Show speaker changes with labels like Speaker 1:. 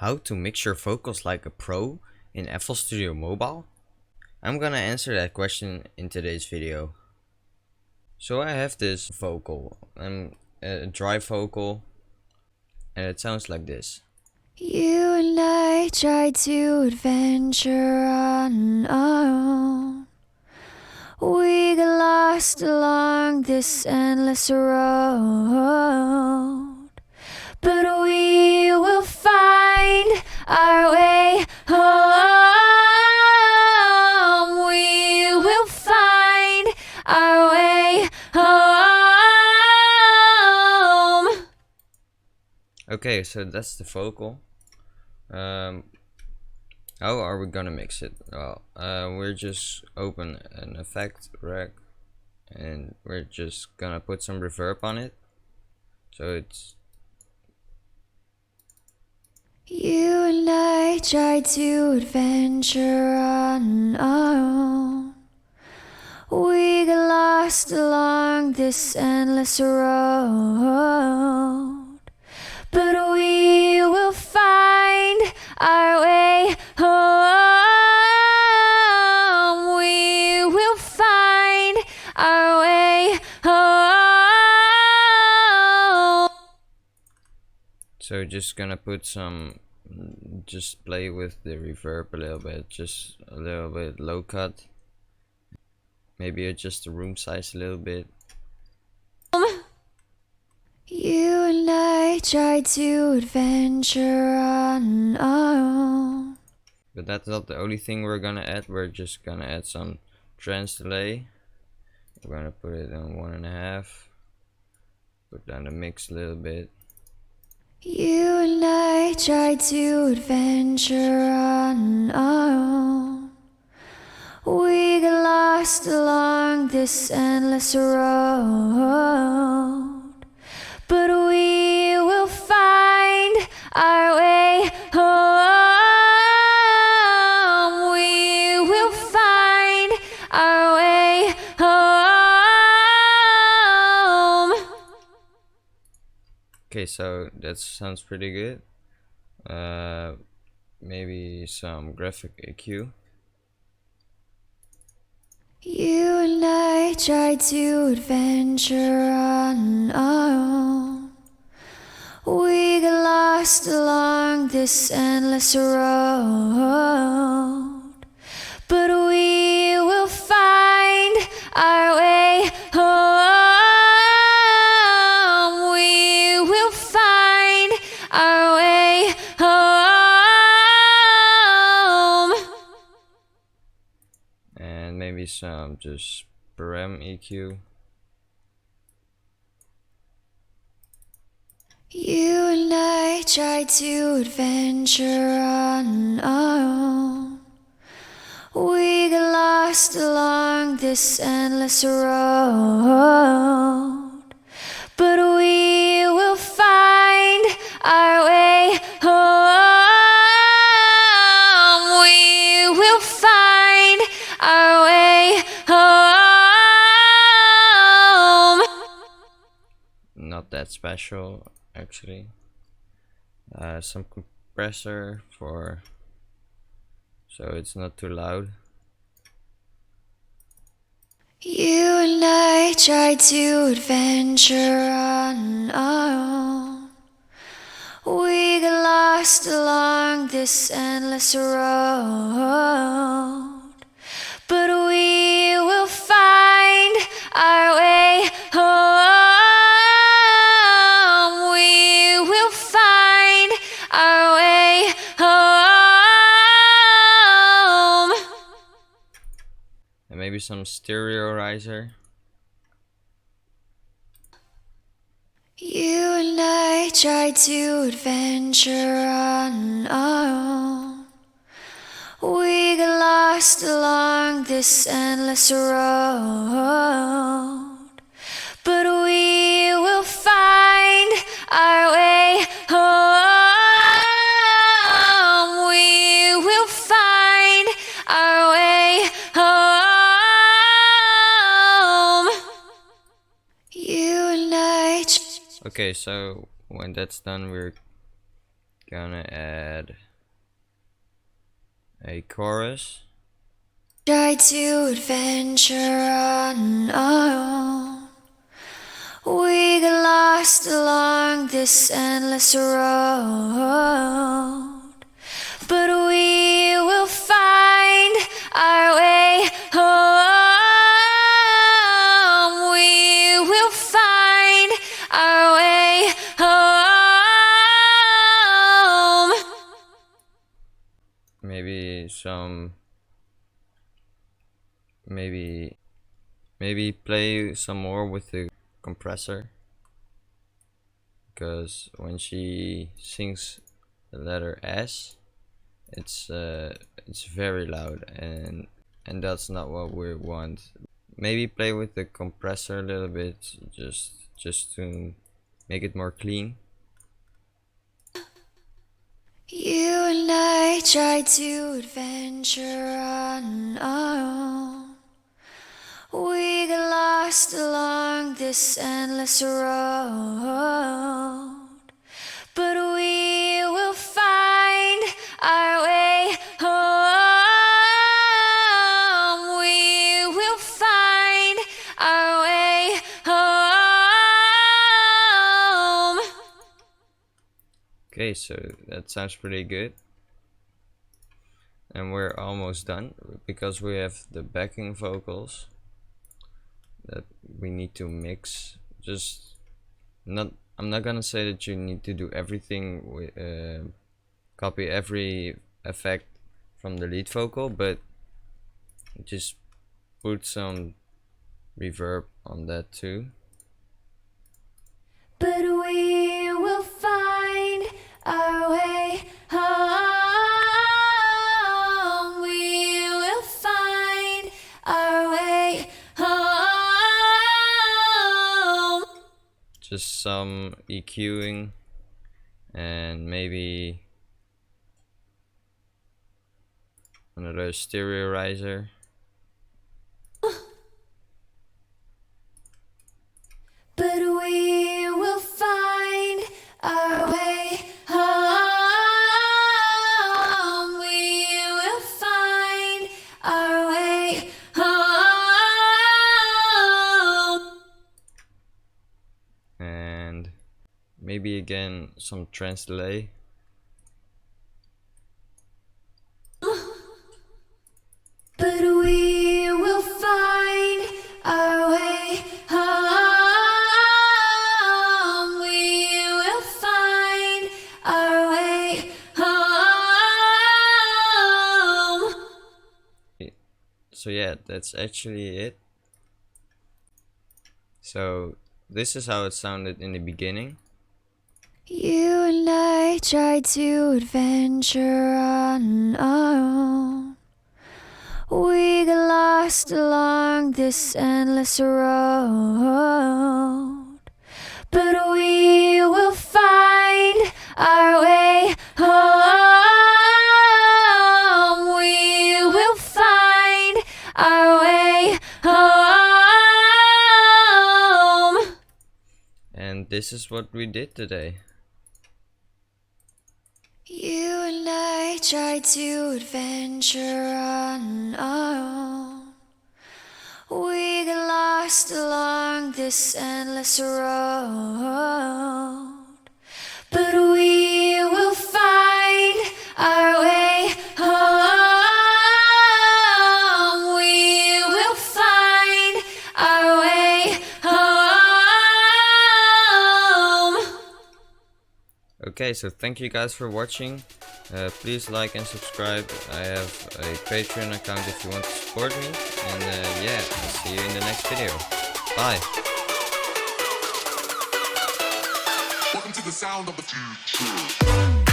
Speaker 1: How to mix your vocals like a pro in FL Studio Mobile? I'm gonna answer that question in today's video. So I have this vocal, a dry vocal, and it sounds like this.
Speaker 2: You and I tried to adventure on our own. We got lost along this endless road, but we will find our way home. We will find our way home.
Speaker 1: Okay, so that's the vocal. How are we gonna mix it? Well, we're just open an effect rack and we're just gonna put some reverb on it. So it's
Speaker 2: You and I tried to adventure on our own. We got lost along this endless road, but we will find our way home. We will find our way home.
Speaker 1: so just gonna put some, just play with the reverb a little bit, just a little bit low cut. Maybe adjust the room size a little bit.
Speaker 2: You and I tried to adventure on our own.
Speaker 1: But that's not the only thing we're gonna add. We're just gonna add some trans delay. We're gonna put it on 1.5. Put down the mix a little bit.
Speaker 2: You and I tried to adventure on our own. We got lost along this endless road, but we will find our way home. We will find our way home.
Speaker 1: Okay, so that sounds pretty good. Maybe some graphic EQ.
Speaker 2: You and I tried to adventure on our own. We got lost along this endless road, but we will find our way home. We will find our way home.
Speaker 1: And maybe some just param EQ.
Speaker 2: You and I tried to adventure on our own. We got lost along this endless road, but we will find our way home. We will find our way home.
Speaker 1: Not that special actually. Some compressor so it's not too loud.
Speaker 2: You and I tried to adventure on our own. We got lost along this endless road, but we will find our way home. We will find our way home.
Speaker 1: And maybe some stereoizer.
Speaker 2: You and I tried to adventure on our own. We got lost along this endless road, but we will find our way home. We will find our way home. You and I.
Speaker 1: Okay, so when that's done, we're Gonna add a chorus.
Speaker 2: Try to adventure on our own. We get lost along this endless road, but we will find our way home. We will find our way home.
Speaker 1: Maybe play some more with the compressor, because when she sings the letter S, it's very loud, and that's not what we want. Maybe play with the compressor a little bit, just to make it more clean.
Speaker 2: You and I tried to adventure on our own. We get lost along this endless road, but we will find our way home. We will find our way home.
Speaker 1: Okay, so that sounds pretty good. And we're almost done, because we have the backing vocals that we need to mix. I'm not gonna say that you need to do everything, copy every effect from the lead vocal, but just put some reverb on that too.
Speaker 2: But we will find our way home. We will find our way home.
Speaker 1: Just some EQing and maybe another stereoizer.
Speaker 2: But we will find our way home. We will find our way home.
Speaker 1: And maybe again some trance delay.
Speaker 2: But we will find our way home. We will find our way home.
Speaker 1: So yeah, that's actually it. So this is how it sounded in the beginning.
Speaker 2: You and I tried to adventure on our own. We got lost along this endless road, but we will find our way home. We will find our way home.
Speaker 1: And this is what we did today.
Speaker 2: You and I tried to adventure on our own. We got lost along this endless road, but we will find our way home. We will find our way home.
Speaker 1: Okay, so thank you guys for watching. Please like and subscribe. I have a Patreon account if you want to support me. And yeah, I'll see you in the next video. Bye.
Speaker 3: Welcome to the sound of the future.